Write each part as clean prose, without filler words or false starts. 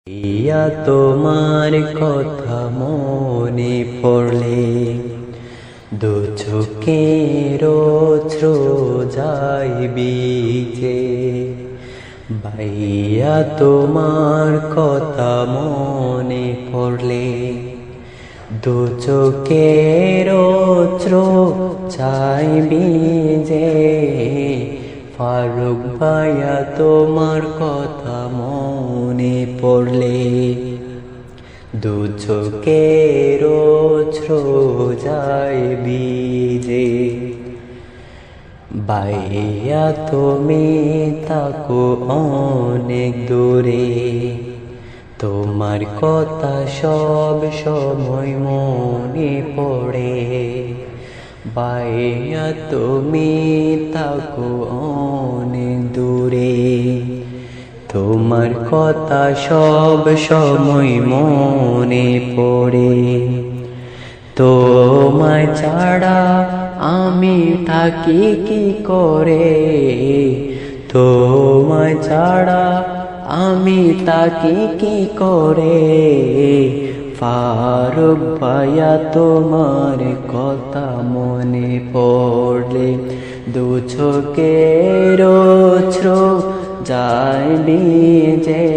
ইয়া তোমার কথা মনে পড়লে দু চোখের অশ্রু যায় ভিজে। ভাইয়া তোমার কথা মনে পড়লে দু চোখের অশ্রু যায় ভিজে। ফারুক ভাইয়া তোমার কথা মনে পড়লে দু চোখের অশ্রু যায় ভিজে। ভাইয়া তুমি থাকো অনেক দূরে, তোমার কথা সব সময় মনে পড়ে। ভাইয়া তুমি থাকো অনেক দূরে, তোমার কথা সব সময় মনে পড়ে। তোমায় ছাড়া আমি থাকি কি করে, তোমায় ছাড়া আমি থাকি কি করে। ফারুক ভাইয়া তোমার কথা মনে পড়লে দু চোখের অশ্রু যায় ভিজে।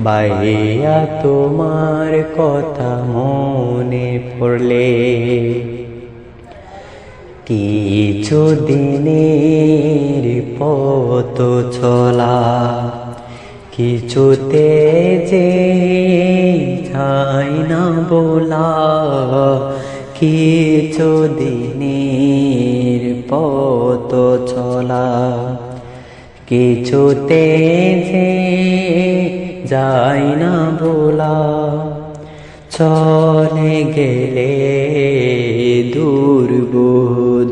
ভাইয়া তোমার কথা মনে পড়লে কিছু দিনের পথ চলা কিছুতে যে যায় না বলা। কিছু দিনের পথ চলা কিছুতে যে যায় না বলা। চলে গেলে দূর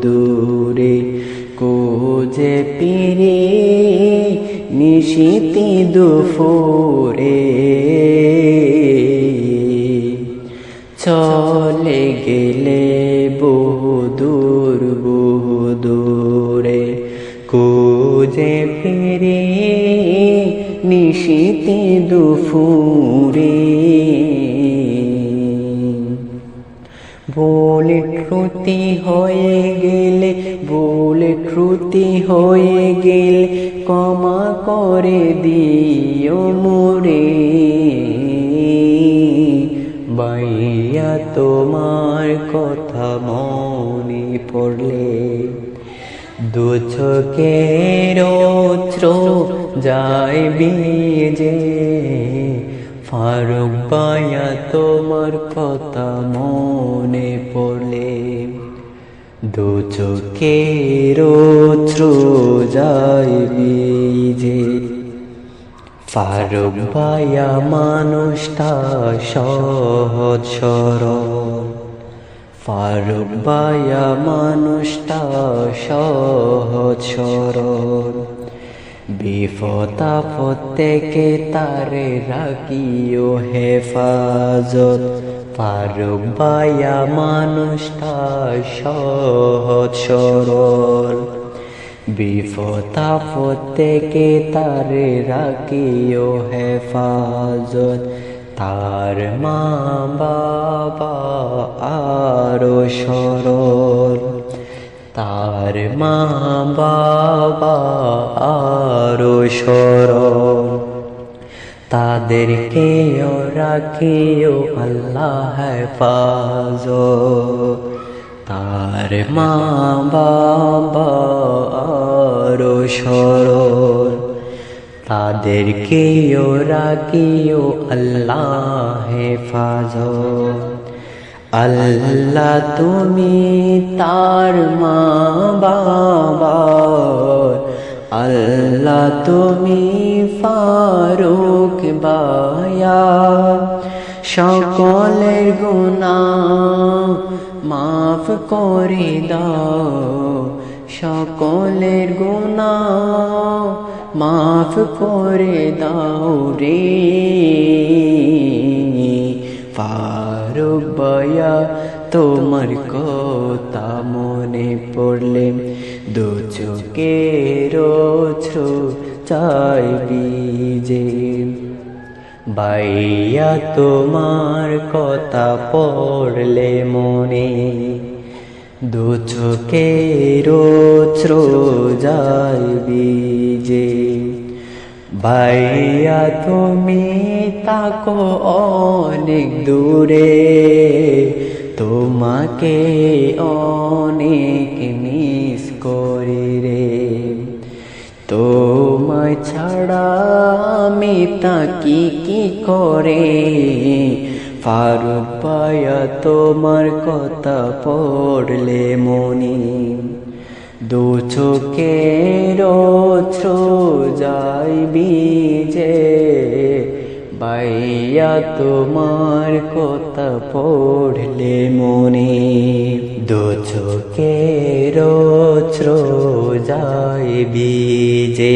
দূরে খুঁজে ফিরে নিশীথে দুপুরে। চলে গেলে বহু দূরে খুঁজে ফিরে নিশীথে দুপুরে। বলে ত্রুটি হয়ে গেলে, বলে ত্রুটি হয়ে গেলে ক্ষমা করে দিও মোরে। ভাইয়া তোমার কথা মনে পড়লে দু চোখের অশ্রু যায় ভিজে। ফারুক ভাইয়া তোমার কথা মনে পড়লে দু চোখের অশ্রু যায় ভিজে। ফারুক ভাইয়া মানুষটা সহজ সরল, ফারুক ভাইয়া মানুষটা সহজ সরল। বিপদ আপদ থেকে তারে রাখিও হেফাজত। ফারুক ভাইয়া মানুষটা সহজ সরল, বিপদ আপদ থেকে তারে রাখিও হেফাজত। তার মা বাবা আরো সরল, তার মা বাবা আরো সরল। তাদেরকেও রাখিও আল্লাহ হেফাজত। তার মা বাবা আরো সরল, তাদেরকেও রাখিও আল্লাহ হেফাজত। আল্লাহ তুমি তার মা বাবার, আল্লাহ তুমি ফারুক ভাইয়া সকলের গুনাহ মাফ করে দাও। সকলের গুনাহ মাফ করে দাও রে। ফারুক ভাইয়া তোমার কথা মনে পড়লে দু চোখের অশ্রু চাই ভিজে। ভাইয়া তোমার কথা পড়লে মনে দু চোখের অশ্রু যায় ভিজে। ভাইয়া তুমি তাকো অনেক দূরে, তোমাকে অনেক মিস করি রে। তোমায় ছাড়া আমি তাকি কি করে, ফারুক ভাইয়া তোমার কথা পড়লে মনে দু চোখের অশ্রু যায় ভিজে। ভাইয়া তোমার কথা পড়লে মনে দু চোখের অশ্রু যায় ভিজে।